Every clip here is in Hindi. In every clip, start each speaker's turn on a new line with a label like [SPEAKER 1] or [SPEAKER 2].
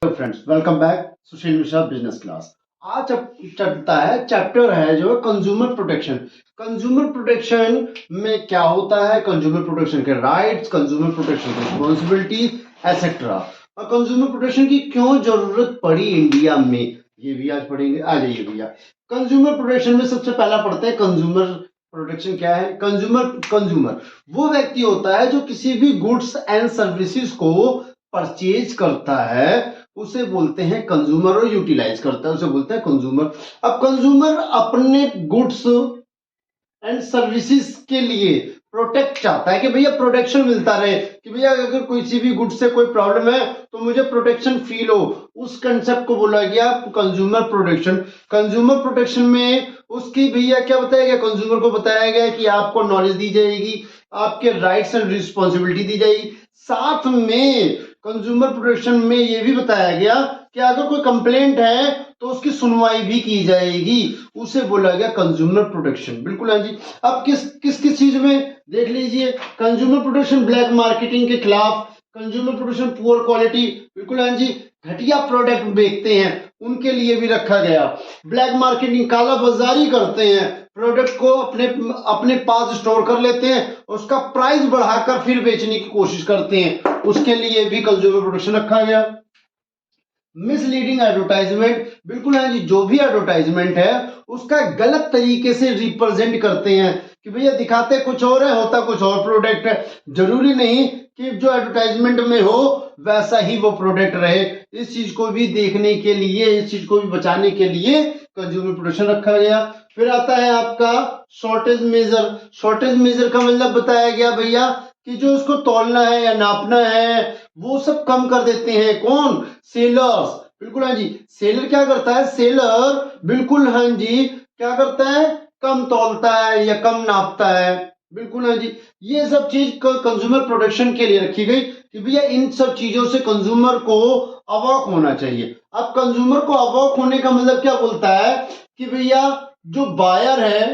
[SPEAKER 1] हेलो फ्रेंड्स, वेलकम बैक सुशील मिश्रा बिजनेस क्लास। आज चलता है चैप्टर है जो कंज्यूमर प्रोटेक्शन। कंज्यूमर प्रोटेक्शन में क्या होता है, कंज्यूमर प्रोटेक्शन के राइट्स, कंज्यूमर प्रोटेक्शन की रिस्पॉन्सिबिलिटी एसेट्रा, और कंज्यूमर प्रोटेक्शन की क्यों जरूरत पड़ी इंडिया में, ये भी आज पढ़ेंगे। आ जाइए भैया, कंज्यूमर प्रोटेक्शन में सबसे पहला पढ़ते हैं कंज्यूमर प्रोटेक्शन क्या है। कंज्यूमर कंज्यूमर वो व्यक्ति होता है जो किसी भी गुड्स एंड सर्विसेज को परचेज करता है, उसे बोलते हैं कंज्यूमर, और यूटिलाइज करता है उसे बोलते हैं कंज्यूमर। अब कंज्यूमर अपने गुड्स एंड सर्विसेज के लिए प्रोटेक्ट चाहता है कि भैया प्रोटेक्शन मिलता रहे, कि भैया अगर किसी भी गुड्स से कोई प्रॉब्लम है तो मुझे प्रोटेक्शन फील हो। उस कंसेप्ट को बोला गया कंज्यूमर प्रोटेक्शन। कंज्यूमर प्रोटेक्शन में उसकी भैया क्या बताया गया, कंज्यूमर को बताया गया कि आपको नॉलेज दी जाएगी, आपके राइट्स एंड रिस्पॉन्सिबिलिटी दी जाएगी। साथ में कंज्यूमर प्रोटेक्शन में यह भी बताया गया कि अगर कोई कंप्लेंट है तो उसकी सुनवाई भी की जाएगी, उसे बोला गया कंज्यूमर प्रोटेक्शन। बिल्कुल है जी। अब किस किस किस चीज में देख लीजिए, कंज्यूमर प्रोटेक्शन ब्लैक मार्केटिंग के खिलाफ, कंज्यूमर प्रोटेक्शन पुअर क्वालिटी, बिल्कुल है जी, घटिया प्रोडक्ट बेचते हैं उनके लिए भी रखा गया। ब्लैक मार्केटिंग काला बाजारी करते हैं, प्रोडक्ट को अपने अपने पास स्टोर कर लेते हैं, उसका प्राइस बढ़ाकर फिर बेचने की कोशिश करते हैं, उसके लिए भी कंज्यूमर प्रोटेक्शन रखा गया। मिसलीडिंग एडवर्टाइजमेंट, बिल्कुल है जी, जो भी एडवर्टाइजमेंट है उसका गलत तरीके से रिप्रेजेंट करते हैं कि भैया दिखाते कुछ और है, होता कुछ और प्रोडक्ट है। जरूरी नहीं कि जो एडवर्टाइजमेंट में हो वैसा ही वो प्रोडक्ट रहे। इस चीज को भी देखने के लिए, इस चीज को भी बचाने के लिए कंज्यूमर प्रोटेक्शन रखा गया। फिर आता है आपका शॉर्टेज मेजर। शॉर्टेज मेजर का मतलब बताया गया भैया कि जो उसको तौलना है या नापना है वो सब कम कर देते हैं। कौन? सेलर्स। बिल्कुल हाँ जी, सेलर क्या करता है, सेलर बिल्कुल हाँ जी क्या करता है, कम तौलता है या कम नापता है। बिल्कुल हाँ जी, ये सब चीज कंज्यूमर प्रोटेक्शन के लिए रखी गई कि भैया इन सब चीजों से कंज्यूमर को अवॉक होना चाहिए। अब कंज्यूमर को अवॉक होने का मतलब क्या बोलता है कि भैया जो बायर है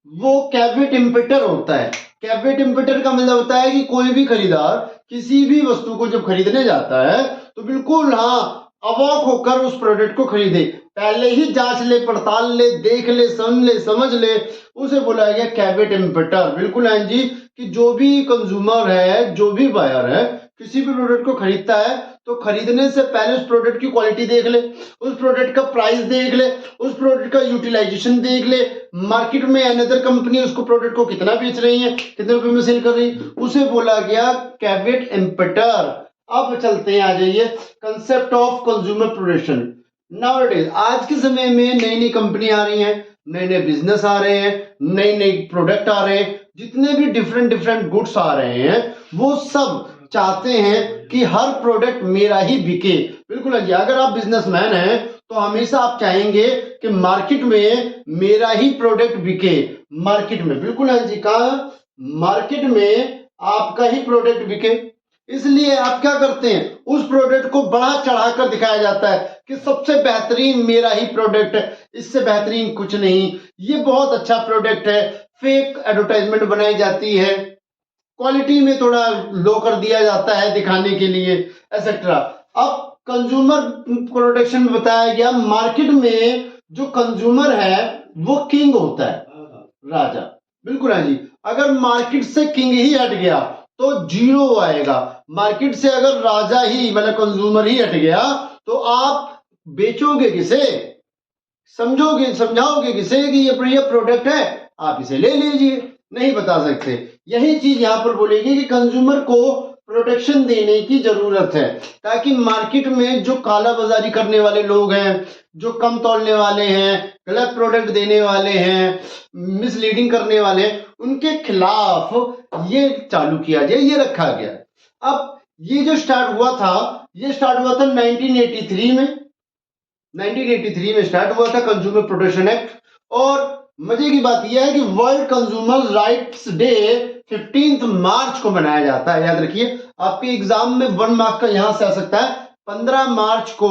[SPEAKER 1] वो कैविट इम्पिटर होता है। कैविट इम्पिटर का मतलब होता है कि कोई भी खरीदार किसी भी वस्तु को जब खरीदने जाता है तो बिल्कुल हाँ अवाक होकर उस प्रोडक्ट को खरीदे, पहले ही जांच ले, पड़ताल ले, देख ले, सुन ले, समझ ले, उसे बोला गया कैविट इम्पिटर। बिल्कुल है जी, कि जो भी कंज्यूमर है, जो भी बायर है, किसी भी प्रोडक्ट को खरीदता है तो खरीदने से पहले उस प्रोडक्ट की क्वालिटी देख ले, उस प्रोडक्ट का प्राइस देख ले, उस प्रोडक्ट का यूटिलाइजेशन देख ले, मार्केट में अनदर कंपनी उसको प्रोडक्ट को कितना बेच रही है, कितने रुपए में सेल कर रही है, उसे बोला गया कैविट इम्पिटर। अब चलते हैं, आ जाइए, concept of consumer protection. Nowadays, आज के समय में नई नई कंपनी आ रही हैं, नए नए बिजनेस आ रहे हैं, नई नई प्रोडक्ट आ रहे हैं, जितने भी डिफरेंट डिफरेंट गुड्स आ रहे हैं वो सब चाहते हैं कि हर प्रोडक्ट मेरा ही बिके। बिल्कुल है जी, अगर आप बिजनेसमैन हैं तो हमेशा आप चाहेंगे कि मार्केट में मेरा ही प्रोडक्ट बिके। मार्केट में, बिल्कुल है जी, कहा मार्केट में आपका ही प्रोडक्ट बिके, इसलिए आप क्या करते हैं, उस प्रोडक्ट को बढ़ा चढ़ाकर दिखाया जाता है कि सबसे बेहतरीन मेरा ही प्रोडक्ट है, इससे बेहतरीन कुछ नहीं, ये बहुत अच्छा प्रोडक्ट है। फेक एडवर्टाइजमेंट बनाई जाती है, क्वालिटी में थोड़ा लो कर दिया जाता है दिखाने के लिए, एक्सेट्रा। अब कंज्यूमर प्रोटेक्शन में बताया गया मार्केट में जो कंज्यूमर है वो किंग होता है, राजा। बिल्कुल है जी, अगर मार्केट से किंग ही हट गया तो जीरो आएगा। मार्केट से अगर राजा ही मतलब कंज्यूमर ही हट गया तो आप बेचोगे किसे, समझोगे समझाओगे किसे कि ये प्रोडक्ट है, आप इसे ले लीजिए, नहीं बता सकते। यही चीज यहां पर बोलेगी कि कंज्यूमर को प्रोटेक्शन देने की जरूरत है, ताकि मार्केट में जो काला बाजारी करने वाले लोग हैं, जो कम तोलने वाले हैं, गलत प्रोडक्ट देने वाले हैं, मिसलीडिंग करने वाले हैं, उनके खिलाफ ये चालू किया जाए, ये रखा गया। अब ये जो स्टार्ट हुआ था, ये स्टार्ट हुआ था 1983 में। 1983 में स्टार्ट हुआ था कंज्यूमर प्रोटेक्शन एक्ट। और मजे की बात यह है कि वर्ल्ड कंज्यूमर राइट्स डे 15 मार्च को मनाया जाता है। याद रखिए, आपके एग्जाम में 1 मार्क का यहां से आ सकता है। 15 मार्च को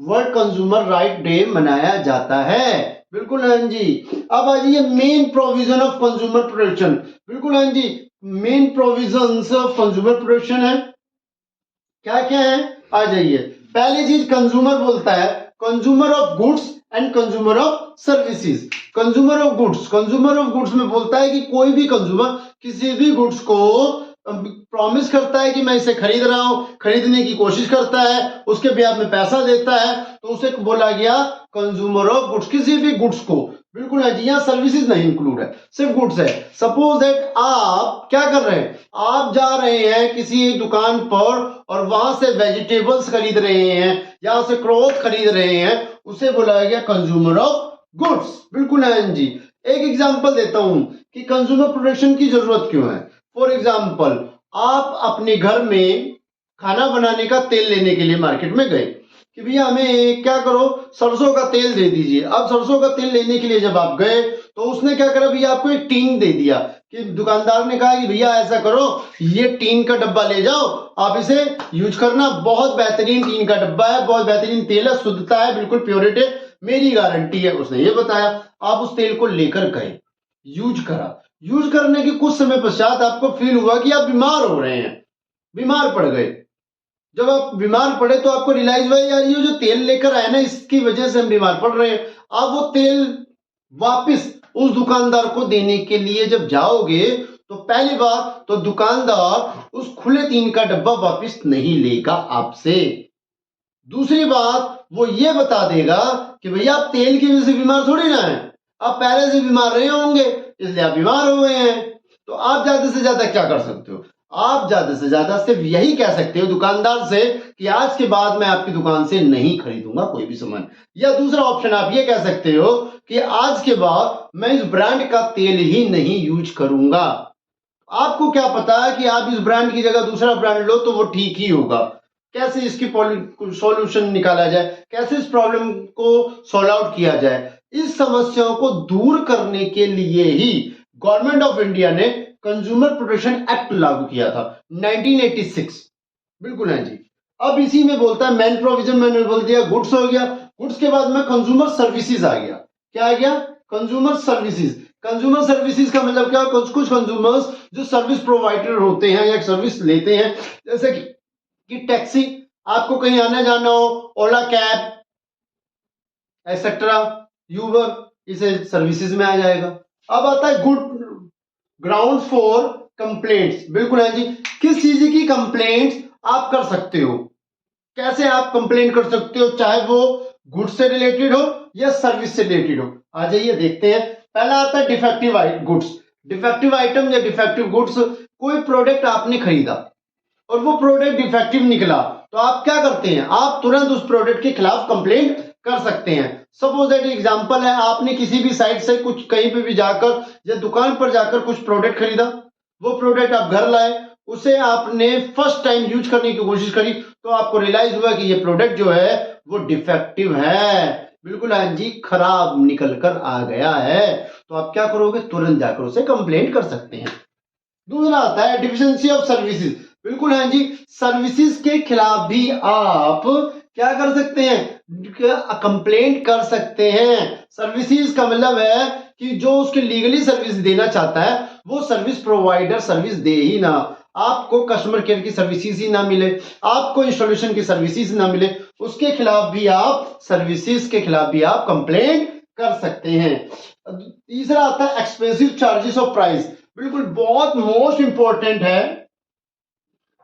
[SPEAKER 1] वर्ल्ड कंज्यूमर राइट डे मनाया जाता है। बिल्कुल हाँ जी। अब आ जाइए main provision of consumer protection. बिल्कुल हाँ जी, main provision of consumer protection है क्या क्या है, आ जाइए। पहली चीज कंज्यूमर बोलता है, consumer of goods and consumer of services. Consumer of goods, consumer of goods में बोलता है कि कोई भी कंज्यूमर किसी भी गुड्स को प्रॉमिस करता है कि मैं इसे खरीद रहा हूं, खरीदने की कोशिश करता है, उसके ब्याज में पैसा देता है, तो उसे बोला गया कंज्यूमर ऑफ गुड्स, किसी भी गुड्स को। बिल्कुल है जी, यहाँ सर्विसेज नहीं इंक्लूड है, सिर्फ गुड्स है। सपोज दैट आप क्या कर रहे हैं, आप जा रहे हैं किसी एक दुकान पर और वहां से वेजिटेबल्स खरीद रहे हैं या से क्लॉथ खरीद रहे हैं, उसे बोला गया कंज्यूमर ऑफ गुड्स। बिल्कुल है जी। एक एग्जांपल देता हूं कि कंज्यूमर प्रोटेक्शन की जरूरत क्यों है। फॉर एग्जाम्पल, आप अपने घर में खाना बनाने का तेल लेने के लिए मार्केट में गए कि भैया हमें क्या करो, सरसों का तेल दे दीजिए। अब सरसों का तेल लेने के लिए जब आप गए तो उसने क्या करा भैया, आपको एक टीन दे दिया कि दुकानदार ने कहा कि भैया ऐसा करो, ये टीन का डब्बा ले जाओ, आप इसे यूज करना, बहुत बेहतरीन टीन का डब्बा है, बहुत बेहतरीन तेल है, शुद्धता है, बिल्कुल प्योरिटी, मेरी गारंटी है। उसने ये बताया, आप उस तेल को लेकर गए, यूज करा, यूज करने के कुछ समय पश्चात आपको फील हुआ कि आप बीमार हो रहे हैं, बीमार पड़ गए। जब आप बीमार पड़े तो आपको रियलाइज हुआ यार ये जो तेल लेकर आए ना, इसकी वजह से हम बीमार पड़ रहे हैं। आप वो तेल वापस उस दुकानदार को देने के लिए जब जाओगे तो पहली बात तो दुकानदार उस खुले टीन का डब्बा वापस नहीं लेगा आपसे। दूसरी बात वो ये बता देगा कि भैया आप तेल की वजह से बीमार थोड़ी ना है, आप पहले से बीमार रहे होंगे इसलिए आप बीमार हो गए हैं। तो आप ज्यादा से ज्यादा क्या कर सकते हो, आप ज्यादा से ज्यादा सिर्फ यही कह सकते हो दुकानदार से कि आज के बाद मैं आपकी दुकान से नहीं खरीदूंगा कोई भी सामान। या दूसरा ऑप्शन आप ये कह सकते हो कि आज के बाद मैं इस ब्रांड का तेल ही नहीं यूज करूंगा। आपको क्या पता है कि आप इस ब्रांड की जगह दूसरा ब्रांड लो तो वो ठीक ही होगा। कैसे इसकी सॉल्यूशन निकाला जाए, कैसे इस प्रॉब्लम को सॉल्व आउट किया जाए, इस समस्याओं को दूर करने के लिए ही गवर्नमेंट ऑफ इंडिया ने कंज्यूमर प्रोटेक्शन एक्ट लागू किया था 1986। बिल्कुल है जी। अब इसी में बोलता है मैन प्रोविजन, मैंने बोल दिया गुड्स हो गया, गुड्स के बाद में कंज्यूमर सर्विसेज आ गया। क्या आ गया, कंज्यूमर सर्विसेज। कंज्यूमर सर्विसेज का मतलब क्या, कुछ कंज्यूमर्स जो सर्विस प्रोवाइडर होते हैं या सर्विस लेते हैं, जैसे कि टैक्सी, आपको कहीं आना जाना हो, ओला कैब एक्सेट्रा, यूबर, इसे सर्विसेज में आ जाएगा। अब आता है गुड ग्राउंड फॉर कंप्लेंट्स। बिल्कुल है जी, किस चीज की कंप्लेंट्स आप कर सकते हो, कैसे आप कंप्लेंट कर सकते हो, चाहे वो गुड्स से रिलेटेड हो या सर्विस से रिलेटेड हो। आ जाइए देखते हैं। पहला आता है डिफेक्टिव गुड्स। डिफेक्टिव आइटम या डिफेक्टिव गुड्स, कोई प्रोडक्ट आपने खरीदा और वो प्रोडक्ट डिफेक्टिव निकला तो आप क्या करते हैं, आप तुरंत उस प्रोडक्ट के खिलाफ कंप्लेंट कर सकते हैं। सपोज दैट एग्जांपल है, आपने किसी भी साइट से कुछ कहीं पे भी जाकर या दुकान पर जाकर कुछ प्रोडक्ट खरीदा, वो प्रोडक्ट आप घर लाए, उसे आपने फर्स्ट टाइम यूज करने की कोशिश करी तो आपको रियलाइज हुआ कि ये प्रोडक्ट जो है वो डिफेक्टिव है, बिल्कुल हाँ जी, खराब निकल कर आ गया है, तो आप क्या करोगे, तुरंत जाकर उसे कंप्लेंट कर सकते हैं। दूसरा आता है डिफिशिएंसी ऑफ सर्विसेज। बिल्कुल हाँ जी, सर्विसेज के खिलाफ भी आप क्या कर सकते हैं, कंप्लेंट कर सकते हैं। सर्विसेज का मतलब है कि जो उसके लीगली सर्विस देना चाहता है वो सर्विस प्रोवाइडर सर्विस दे ही ना, आपको कस्टमर केयर की सर्विसेज ही ना मिले, आपको इंस्टॉलेशन की सर्विसेज ना मिले, उसके खिलाफ भी आप सर्विसेज के खिलाफ भी आप कंप्लेंट कर सकते हैं। तीसरा आता है एक्सपेंसिव चार्जेस ऑफ प्राइस। बिल्कुल बहुत मोस्ट इंपॉर्टेंट है।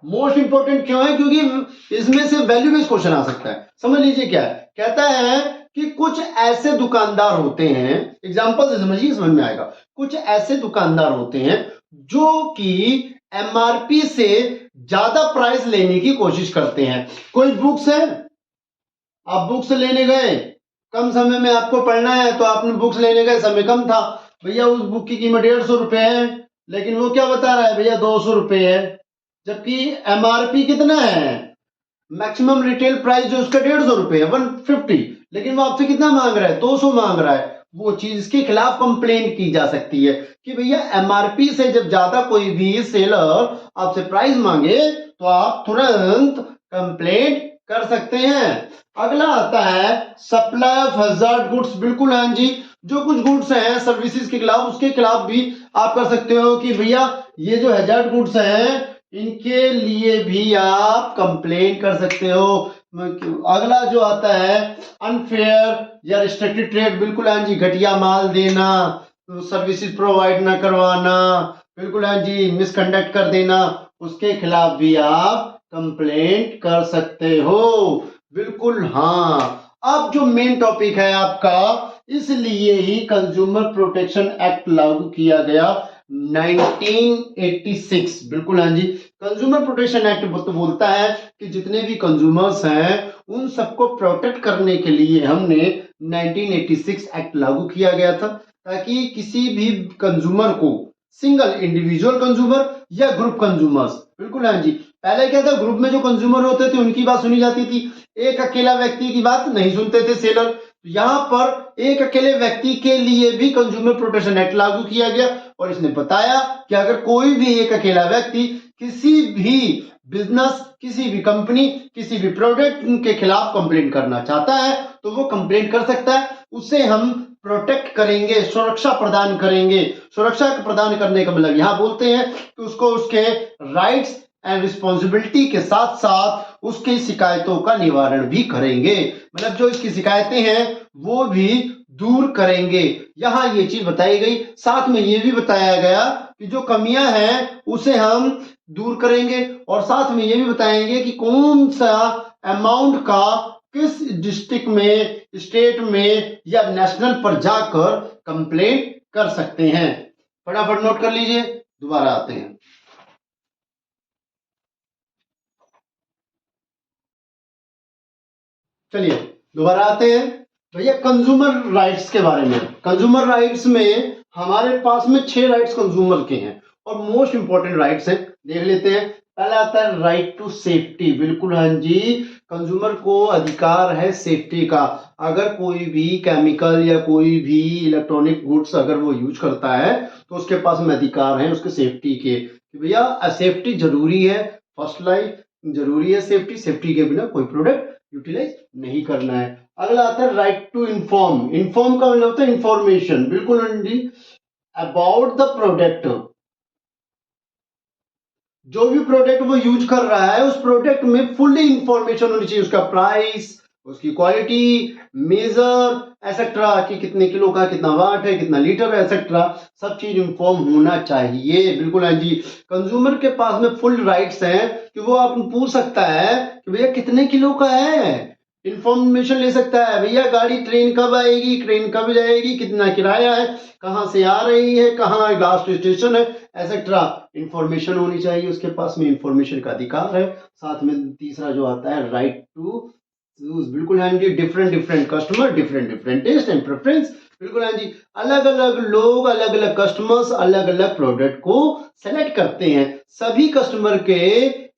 [SPEAKER 1] मोस्ट इंपॉर्टेंट क्यों है, क्योंकि इसमें से वैल्यू बेस्ड क्वेश्चन आ सकता है। समझ लीजिए क्या है, कहता है कि कुछ ऐसे दुकानदार होते हैं, एग्जांपल से समझिए समझ में आएगा, कुछ ऐसे दुकानदार होते हैं जो कि एमआरपी से ज्यादा प्राइस लेने की कोशिश करते हैं। कोई बुक्स है, आप बुक्स लेने गए, कम समय में आपको पढ़ना है तो आपने बुक्स लेने गए, समय कम था, भैया उस बुक की कीमत 150 रुपए है, लेकिन वो क्या बता रहा है भैया 200 रुपए है, जबकि एमआरपी कितना है, मैक्सिमम रिटेल प्राइस जो उसका 150 रुपए है 150, लेकिन वो आपसे कितना मांग रहा है, 200 मांग रहा है। वो चीज के खिलाफ कंप्लेंट की जा सकती है कि भैया एमआरपी से जब ज्यादा कोई भी सेलर आपसे प्राइस मांगे तो आप तुरंत कंप्लेंट कर सकते हैं। अगला आता है सप्लाई ऑफ हैजार्ड गुड्स। बिल्कुल हाँ जी, जो कुछ गुड्स हैं सर्विसेज के खिलाफ, उसके खिलाफ भी आप कर सकते हो कि भैया ये जो हैजार्ड गुड्स हैं इनके लिए भी आप कंप्लेन कर सकते हो। अगला जो आता है अनफेयर या रिस्ट्रिक्टेड ट्रेड, बिल्कुल हाँ जी, घटिया माल देना, सर्विसेज प्रोवाइड ना करवाना, बिल्कुल हाँ जी, मिसकंडक्ट कर देना, उसके खिलाफ भी आप कंप्लेंट कर सकते हो। बिल्कुल हाँ। अब जो मेन टॉपिक है आपका, इसलिए ही कंज्यूमर प्रोटेक्शन एक्ट लागू किया गया 1986। बिल्कुल हाँ जी, कंज्यूमर प्रोटेक्शन एक्ट तो बोलता है कि जितने भी कंज्यूमर्स हैं उन सबको प्रोटेक्ट करने के लिए हमने 1986 एक्ट लागू किया गया था, ताकि किसी भी कंज्यूमर को, सिंगल इंडिविजुअल कंज्यूमर या ग्रुप कंज्यूमर्स, बिल्कुल हाँ जी, पहले क्या था, ग्रुप में जो कंज्यूमर होते थे उनकी बात सुनी जाती थी, एक अकेला व्यक्ति की बात नहीं सुनते थे सेलर। यहां पर एक अकेले व्यक्ति के लिए भी कंज्यूमर प्रोटेक्शन एक्ट लागू किया गया और इसने बताया कि अगर कोई भी एक अकेला व्यक्ति किसी भी बिजनेस, किसी भी कंपनी, किसी भी प्रोडक्ट के खिलाफ कंप्लेंट करना चाहता है तो वो कंप्लेंट कर सकता है, उसे हम प्रोटेक्ट करेंगे, सुरक्षा प्रदान करेंगे। सुरक्षा प्रदान करने का मतलब यहां बोलते हैं कि उसको उसके राइट्स एंड रिस्पॉन्सिबिलिटी के साथ साथ उसकी शिकायतों का निवारण भी करेंगे, मतलब जो इसकी शिकायतें हैं वो भी दूर करेंगे। यहां ये चीज बताई गई, साथ में ये भी बताया गया कि जो कमियां हैं उसे हम दूर करेंगे और साथ में ये भी बताएंगे कि कौन सा अमाउंट का किस डिस्ट्रिक्ट में, स्टेट में या नेशनल पर जाकर कंप्लेंट कर सकते हैं। फटाफट नोट कर लीजिए, दोबारा आते हैं। चलिए दोबारा आते हैं भैया कंज्यूमर राइट्स के बारे में। कंज्यूमर राइट्स में हमारे पास में 6 राइट्स कंज्यूमर के हैं और मोस्ट इंपॉर्टेंट राइट्स हैं, देख लेते हैं। पहला आता है राइट टू सेफ्टी, बिल्कुल हाँ जी, कंज्यूमर को अधिकार है सेफ्टी का। अगर कोई भी केमिकल या कोई भी इलेक्ट्रॉनिक गुड्स अगर वो यूज करता है तो उसके पास में अधिकार है उसके सेफ्टी के, कि भैया सेफ्टी जरूरी है, फर्स्ट लाइफ जरूरी है सेफ्टी, सेफ्टी के बिना कोई प्रोडक्ट यूटिलाइज नहीं करना है। अगला आता है राइट टू इन्फॉर्म, इन्फॉर्म का मतलब होता है इंफॉर्मेशन, बिल्कुल जी, अबाउट द प्रोडक्ट। जो भी प्रोडक्ट वो यूज कर रहा है उस प्रोडक्ट में फुल्ली इंफॉर्मेशन होनी चाहिए, उसका प्राइस, उसकी क्वालिटी, मेजर एसेट्रा, कि कितने किलो का कितना वाट है, कितना लीटर है एसेट्रा, सब चीज इंफॉर्म होना चाहिए। बिल्कुल है जी, कंज्यूमर के पास में फुल राइट्स हैं कि वो आप पूछ सकता है कि भैया कितने किलो का है, इंफॉर्मेशन ले सकता है, भैया गाड़ी ट्रेन कब आएगी, ट्रेन कब जाएगी, कितना किराया है, कहां से आ रही है, कहां लास्ट स्टेशन है, एसेट्रा इंफॉर्मेशन होनी चाहिए उसके पास में, इंफॉर्मेशन का अधिकार है। साथ में तीसरा जो आता है राइट टू यूज, बिल्कुल हाँ जी, different different customer, different different taste and preference, बिल्कुल हाँ जी, अलग अलग लोग, अलग अलग कस्टमर्स अलग अलग प्रोडक्ट को सेलेक्ट करते हैं। सभी कस्टमर के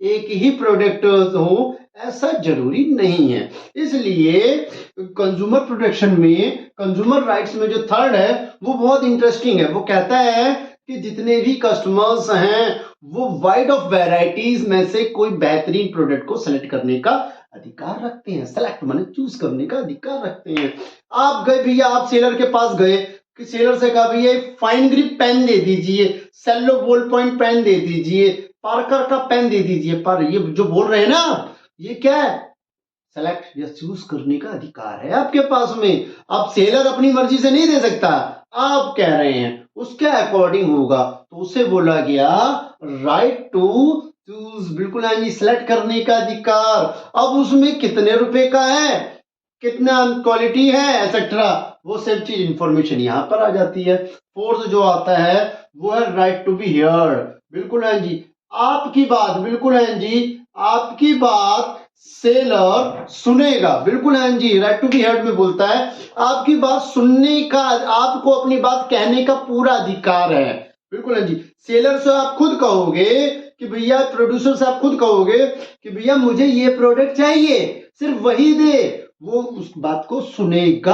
[SPEAKER 1] एक ही प्रोडक्ट हो ऐसा जरूरी नहीं है। इसलिए कंज्यूमर प्रोटेक्शन में, कंज्यूमर राइट्स में जो थर्ड है वो बहुत इंटरेस्टिंग है। वो कहता है कि जितने भी कस्टमर्स हैं वो वाइड ऑफ वैरायटीज में से कोई बेहतरीन प्रोडक्ट को सेलेक्ट करने का अधिकार रखते हैं। सेलेक्ट माने चूज करने का अधिकार रखते हैं। आप गए भैया, आप सेलर के पास गए, कि सेलर से कहा भैया फाइन ग्रिप पेन दे दीजिए, सेलो बॉल पॉइंट पेन दे दीजिए, पार्कर का पेन दे दीजिए, पर ये जो बोल रहे हैं ना, ये क्या है, सेलेक्ट या चूज करने का अधिकार है आपके पास में। अब सेलर अपनी मर्जी से नहीं दे सकता, आप कह रहे हैं उसके अकॉर्डिंग होगा, तो उसे बोला गया राइट टू चूज, बिल्कुल हाँ जी, सिलेक्ट करने का अधिकार। अब उसमें कितने रुपए का है, कितना क्वालिटी है एसेट्रा, वो सब चीज इंफॉर्मेशन यहां पर आ जाती है। फोर्थ जो आता है वो है राइट टू बी हियर्ड, बिल्कुल है जी, आपकी बात, बिल्कुल है जी, आपकी बात सेलर सुनेगा, बिल्कुल है जी, राइट टू बी हर्ड में बोलता है आपकी बात सुनने का, आपको अपनी बात कहने का पूरा अधिकार है, बिल्कुल है जी। सेलर से आप खुद कहोगे कि भैया, प्रोड्यूसर से आप खुद कहोगे कि भैया मुझे ये प्रोडक्ट चाहिए, सिर्फ वही दे, वो उस बात को सुनेगा,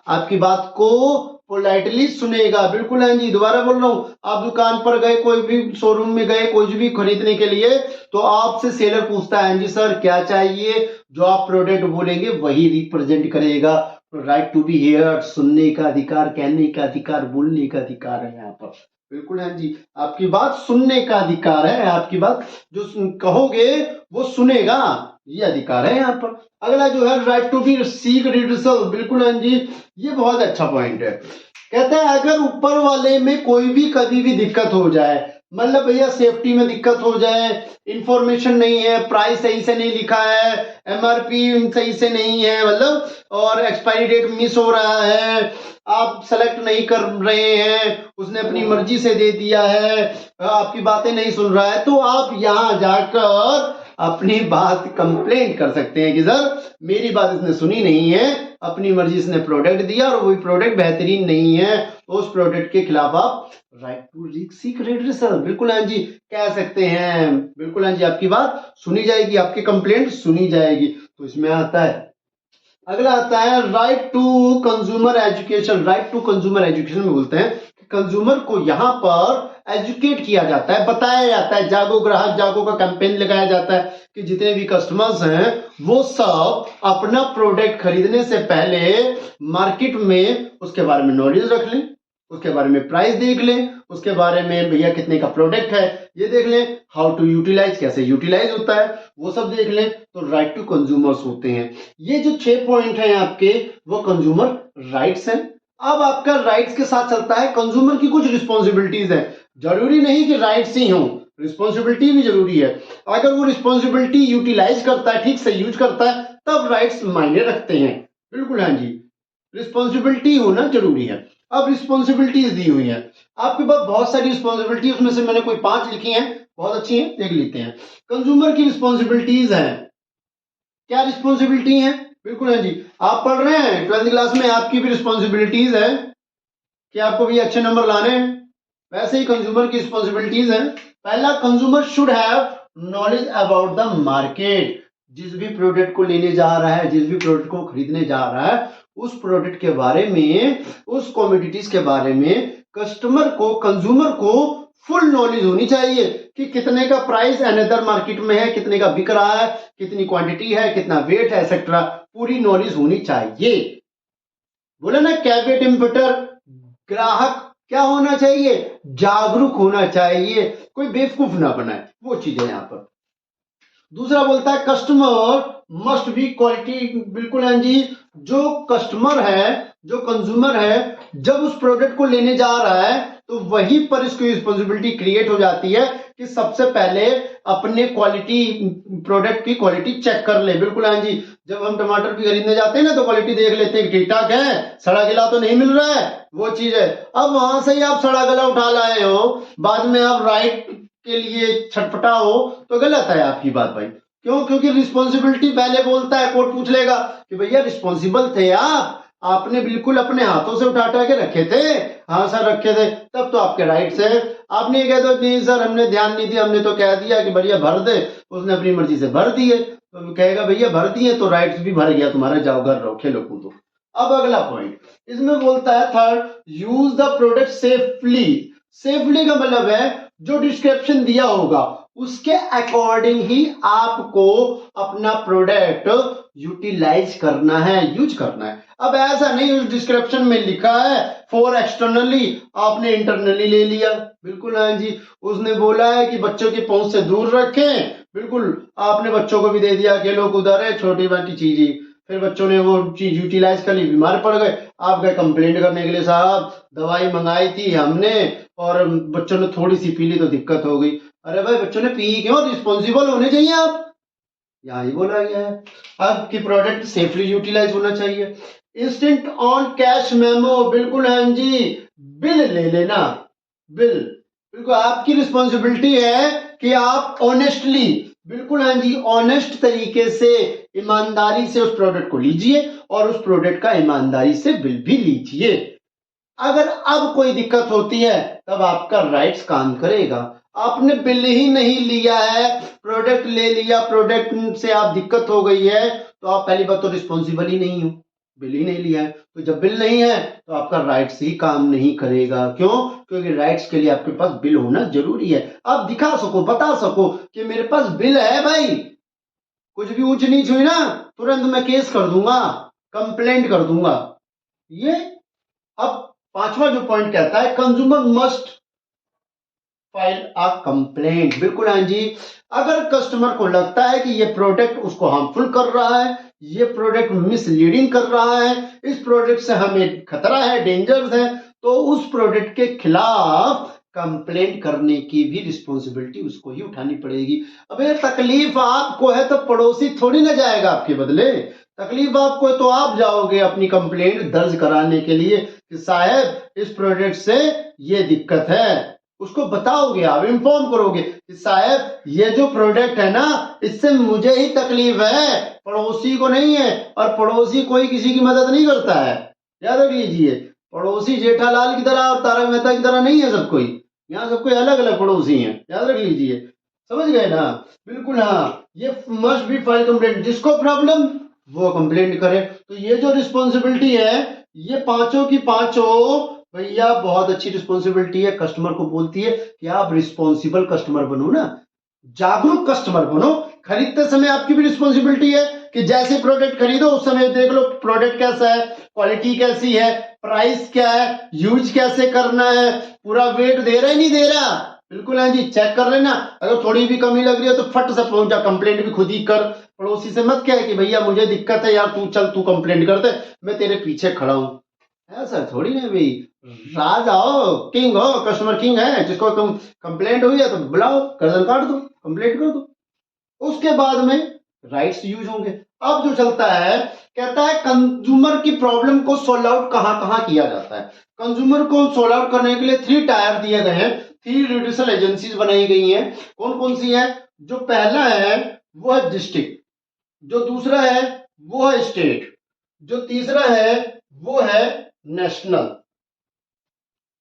[SPEAKER 1] आपकी बात को पोलाइटली सुनेगा, बिल्कुल है जी। दोबारा बोल रहा हूं, आप दुकान पर गए, कोई भी शोरूम में गए कुछ भी खरीदने के लिए, तो आपसे सेलर पूछता है जी सर क्या चाहिए, जो आप प्रोडक्ट बोलेंगे वही रिप्रेजेंट करेगा। तो राइट टू बी हियर्ड, सुनने का अधिकार, कहने का अधिकार, बोलने का अधिकार है यहाँ पर। बिल्कुल है जी, आपकी बात सुनने का अधिकार है, आपकी बात जो कहोगे वो सुनेगा, ये अधिकार है यहाँ पर। अगला जो है राइट टू बी सीक रिड्यूसल, बिल्कुल है जी, ये बहुत अच्छा पॉइंट है। कहता है अगर ऊपर वाले में कोई भी कभी भी दिक्कत हो जाए, मतलब भैया सेफ्टी में दिक्कत हो जाए, इंफॉर्मेशन नहीं है, प्राइस सही से नहीं लिखा है, एमआरपी सही से नहीं है, मतलब और एक्सपायरी डेट मिस हो रहा है, आप सेलेक्ट नहीं कर रहे हैं, उसने अपनी मर्जी से दे दिया है, आपकी बातें नहीं सुन रहा है, तो आप यहां जाकर अपनी बात कंप्लेंट कर सकते हैं कि सर मेरी बात इसने सुनी नहीं है, अपनी मर्जी से प्रोडक्ट दिया और वही प्रोडक्ट बेहतरीन नहीं है, तो उस प्रोडक्ट के खिलाफ आप राइट टू सीक रिड्यूसल, बिल्कुल हाँ जी कह सकते हैं, बिल्कुल हाँ जी, आपकी बात सुनी जाएगी, आपकी कंप्लेंट सुनी जाएगी। तो इसमें आता है, अगला आता है right to consumer education. Right to consumer education में बोलते हैं कि कंज्यूमर को यहाँ पर एजुकेट किया जाता है, बताया जाता है, जागो ग्राहक जागो का कैंपेन लगाया जाता है कि जितने भी कस्टमर्स हैं वो सब अपना प्रोडक्ट खरीदने से पहले मार्केट में उसके बारे में नॉलेज रख लें, उसके बारे में प्राइस देख लें, उसके बारे में भैया कितने का प्रोडक्ट है ये देख लें, हाउ टू यूटिलाइज, कैसे यूटिलाइज होता है वो सब देख लें, तो राइट टू कंज्यूमर्स होते हैं। ये जो 6 पॉइंट हैं आपके वो कंज्यूमर राइट्स हैं। अब आपका राइट्स के साथ चलता है कंज्यूमर की कुछ रिस्पॉन्सिबिलिटीज है, जरूरी नहीं कि राइट्स ही हों, रिस्पॉन्सिबिलिटी भी जरूरी है। अगर वो रिस्पॉन्सिबिलिटी यूटिलाइज करता है, ठीक से यूज करता है, तब राइट्स मायने रखते हैं, बिल्कुल हाँ जी, रिस्पॉन्सिबिलिटी होना जरूरी है। अब रिस्पॉन्सिबिलिटीज दी हुई है आपके पास बहुत सारी रिस्पॉन्सिबिलिटी, उसमें से मैंने कोई 5 लिखी हैं, बहुत अच्छी हैं, देख लेते हैं। कंज्यूमर की रिस्पॉन्सिबिलिटीज है, क्या रिस्पॉन्सिबिलिटी है, बिल्कुल है जी, आप पढ़ रहे हैं 12th क्लास में, आपकी भी रिस्पॉन्सिबिलिटीज है कि आपको भी अच्छे नंबर लाने हैं, वैसे ही कंज्यूमर की रिस्पॉन्सिबिलिटीज है। पहला, consumer should have knowledge about the market, जिस भी प्रोडक्ट को लेने जा रहा है, जिस भी प्रोडक्ट को खरीदने जा रहा है, उस प्रोडक्ट के बारे में, उस कमोडिटीज के बारे में कस्टमर को, कंज्यूमर को फुल नॉलेज होनी चाहिए कि कितने का प्राइस अनदर मार्केट में है, कितने का बिक रहा है, कितनी क्वांटिटी है, कितना वेट है, एक्सेट्रा, पूरी नॉलेज होनी चाहिए। बोले ना कैवेट इम्पिटर, ग्राहक क्या होना चाहिए, जागरूक होना चाहिए, कोई बेवकूफ ना बनाए, वो चीज है यहाँ पर। दूसरा बोलता है कस्टमर मस्ट बी क्वालिटी, बिल्कुल है जी, जो कस्टमर है, जो कंज्यूमर है, जब उस प्रोडक्ट को लेने जा रहा है तो वहीं पर इसकी रिस्पॉन्सिबिलिटी क्रिएट हो जाती है कि सबसे पहले अपने क्वालिटी, प्रोडक्ट की क्वालिटी चेक कर ले, बिल्कुल हाँ जी, जब हम टमाटर भी खरीदने जाते हैं ना तो क्वालिटी देख लेते हैं ठीक ठाक है, सड़ा गला तो नहीं मिल रहा है, वो चीज है। अब वहां से ही आप सड़ा गला उठा लाए हो, बाद में आप राइट के लिए छटपटा हो, तो गलत है आपकी बात भाई। क्यों? क्योंकि रिस्पॉन्सिबिलिटी पहले बोलता है, कोर्ट पूछ लेगा कि भैया रिस्पॉन्सिबल थे आप, आपने बिल्कुल अपने हाथों से उठा के रखे थे, हाँ सर रखे थे, तब तो आपके राइट्स है। आपने कह दो नहीं सर हमने ध्यान नहीं दिया, हमने तो कह दिया कि भैया भर दे, उसने अपनी मर्जी से भर दिए, तो कहेगा भैया भर दिए तो राइट्स भी भर गया तुम्हारा, जाओ घर रहो खेलो कूदो। अब अगला पॉइंट इसमें बोलता है third, use the product safely. Safely का मतलब है जो डिस्क्रिप्शन दिया होगा उसके अकॉर्डिंग ही आपको अपना प्रोडक्ट यूटिलाइज करना है, यूज करना है। अब ऐसा नहीं उस डिस्क्रिप्शन में लिखा है फॉर एक्सटर्नली, आपने इंटरनली ले लिया, बिल्कुल हाँ जी, उसने बोला है कि बच्चों की पहुंच से दूर रखें, बिल्कुल आपने बच्चों को भी दे दिया कि लोग उधर है, छोटी बाटी चीज ही, फिर बच्चों ने वो चीज यूटिलाइज कर ली, बीमार पड़ गए, आप गए कंप्लेंट करने के लिए, साहब दवाई मंगाई थी हमने और बच्चों ने थोड़ी सी पी ली तो दिक्कत हो गई। अरे भाई बच्चों ने पी क्यों, रिस्पॉन्सिबल होने चाहिए आप, यहाँ ही बोला गया है। आपकी प्रोडक्ट सेफली यूटिलाइज होना चाहिए। इंस्टेंट ऑन कैश मेमो, बिल्कुल हाँ जी, बिल ले लेना, बिल बिल्कुल आपकी रिस्पॉन्सिबिलिटी है कि आप ऑनेस्टली, बिल्कुल हाँ जी, ऑनेस्ट तरीके से, ईमानदारी से उस प्रोडक्ट को लीजिए और उस प्रोडक्ट का ईमानदारी से बिल भी लीजिए। अगर अब कोई दिक्कत होती है तब आपका राइट्स काम करेगा। आपने बिल ही नहीं लिया है, प्रोडक्ट ले लिया, प्रोडक्ट से आप दिक्कत हो गई है, तो आप पहली बात तो रिस्पॉन्सिबल ही नहीं हो, बिल ही नहीं लिया है, तो जब बिल नहीं है तो आपका राइट्स ही काम नहीं करेगा। क्यों? क्योंकि राइट्स के लिए आपके पास बिल होना जरूरी है, आप दिखा सको, बता सको कि मेरे पास बिल है भाई, कुछ भी ऊंच नीच हुई ना तुरंत मैं केस कर दूंगा, कंप्लेंट कर दूंगा। ये अब पांचवा जो पॉइंट कहता है consumer must file a complaint. बिल्कुल हाँ जी। अगर कस्टमर को लगता है कि ये प्रोडक्ट उसको हार्मफुल कर रहा है, ये प्रोडक्ट मिसलीडिंग कर रहा है, इस प्रोडक्ट से हमें खतरा है, डेंजर्स है, तो उस प्रोडक्ट के खिलाफ कंप्लेंट करने की भी रिस्पॉन्सिबिलिटी उसको ही उठानी पड़ेगी। अबे तकलीफ आपको है तो पड़ोसी थोड़ी ना जाएगा आपके बदले। तकलीफ आपको है तो आप जाओगे अपनी कंप्लेंट दर्ज कराने के लिए कि साहब इस प्रोडक्ट से ये दिक्कत है। उसको बताओगे, आप इन्फॉर्म करोगे कि साहब ये जो प्रोडक्ट है ना, इससे मुझे ही तकलीफ है, पड़ोसी को नहीं है। और पड़ोसी कोई किसी की मदद नहीं करता है, याद रख लीजिए। पड़ोसी जेठालाल की तरह और तारक मेहता की तरह नहीं है सब कोई। यहाँ सब कोई अलग अलग पड़ोसी हैं, याद रख लीजिए। समझ गए ना? बिल्कुल हाँ। ये मस्ट बी फाइल कंप्लेंट, जिसको प्रॉब्लम वो कंप्लेंट करे। तो ये जो रिस्पॉन्सिबिलिटी है, ये पांचों की पांचों भैया बहुत अच्छी रिस्पॉन्सिबिलिटी है। कस्टमर को बोलती है कि आप रिस्पॉन्सिबल कस्टमर बनो ना, जागरूक कस्टमर बनो। खरीदते समय आपकी भी रिस्पॉन्सिबिलिटी है कि जैसे प्रोडक्ट खरीदो उस समय देख लो प्रोडक्ट कैसा है, क्वालिटी कैसी है, प्राइस क्या है, यूज कैसे करना है, पूरा वेट दे रहा है नहीं दे रहा। बिल्कुल है जी, चेक कर लेना। अगर थोड़ी भी कमी लग रही है तो फट से पहुंच जा, कंप्लेंट भी खुद ही कर। पड़ोसी से मत कहे कि भैया मुझे दिक्कत है यार, तू चल तू कंप्लेंट कर दे, मैं तेरे पीछे खड़ा हूं। ऐसा थोड़ी ना भाई। राजा हो, किंग हो, कस्टमर किंग है। जिसको तुम कंप्लेंट हुई है तो बुलाओ, गर्दन काट दो, कंप्लेंट कर दो। उसके बाद में राइट्स यूज होंगे। अब जो चलता है, कहता है कंज्यूमर की प्रॉब्लम को सोल्व आउट कहां कहां किया जाता है। कंज्यूमर को सोल्व आउट करने के लिए 3 टायर दिए गए हैं, 3 जुडिशियल एजेंसीज बनाई गई हैं। कौन कौन सी है? जो पहला है वो है डिस्ट्रिक्ट, जो दूसरा है वो है स्टेट, जो तीसरा है वो है नेशनल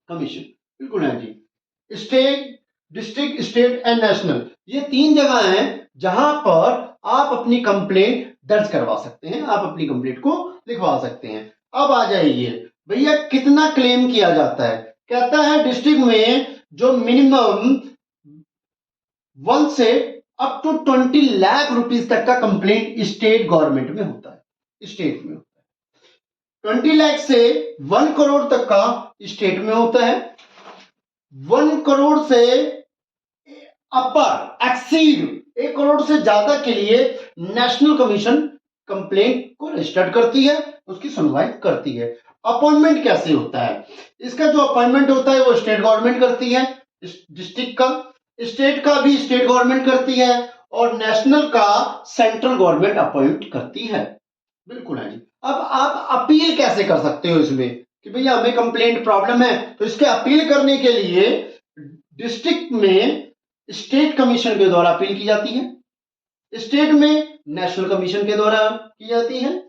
[SPEAKER 1] कमीशन। बिल्कुल है जी। State, district, state and national, ये 3 जगह हैं जहां पर आप अपनी कंप्लेंट दर्ज करवा सकते हैं, आप अपनी कंप्लेंट को लिखवा सकते हैं। अब आ जाइए भैया, कितना क्लेम किया जाता है। कहता है डिस्ट्रिक्ट में जो मिनिमम 1 से अप टू 20 लाख रुपीस तक का कंप्लेंट स्टेट गवर्नमेंट में होता है, स्टेट में होता है। 20 लाख से 1 करोड़ तक का स्टेट में होता है। 1 करोड़ से अपर एक्सीड 1 करोड़ से ज्यादा के लिए नेशनल कमीशन कंप्लेंट को रजिस्टर्ड करती है, उसकी सुनवाई करती है। अपॉइंटमेंट कैसे होता है? इसका जो अपॉइंटमेंट होता है वो स्टेट गवर्नमेंट करती है, डिस्ट्रिक्ट का, स्टेट का भी स्टेट गवर्नमेंट करती है, और नेशनल का सेंट्रल गवर्नमेंट अपॉइंट करती है। बिल्कुल है जी। अब आप अपील कैसे कर सकते हो इसमें कि भैया हमें कंप्लेंट प्रॉब्लम है, तो इसके अपील करने के लिए डिस्ट्रिक्ट में स्टेट कमीशन के द्वारा अपील की जाती है, स्टेट में नेशनल कमीशन के द्वारा की जाती है,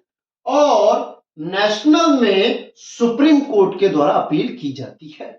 [SPEAKER 1] और नेशनल में सुप्रीम कोर्ट के द्वारा अपील की जाती है।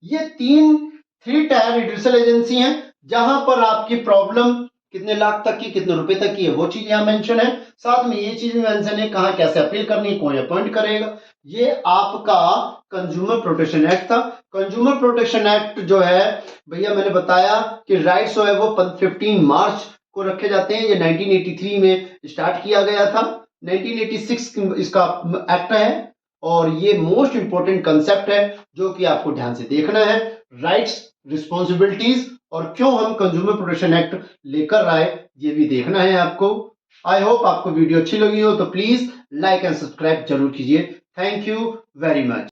[SPEAKER 1] ये 3 टायर जुडिशियल एजेंसी हैं जहां पर आपकी प्रॉब्लम कितने लाख तक की, कितने रुपए तक की है, वो चीज यहां मेंशन है। साथ में ये चीज भी मेंशन है कहां कैसे अपील करनी है, कौन अपॉइंट करेगा। ये आपका कंज्यूमर प्रोटेक्शन एक्ट था। कंज्यूमर प्रोटेक्शन एक्ट जो है भैया, मैंने बताया कि राइट्स जो है वो 15 मार्च को रखे जाते हैं। ये 1983 में स्टार्ट किया गया था, 1986 इसका एक्ट है, और ये मोस्ट इंपॉर्टेंट कंसेप्ट है जो कि आपको ध्यान से देखना है। राइट्स, रिस्पॉन्सिबिलिटीज, और क्यों हम कंज्यूमर प्रोटेक्शन एक्ट लेकर आए, ये भी देखना है आपको। आई होप आपको वीडियो अच्छी लगी हो तो प्लीज लाइक एंड सब्सक्राइब जरूर कीजिए। Thank you very much.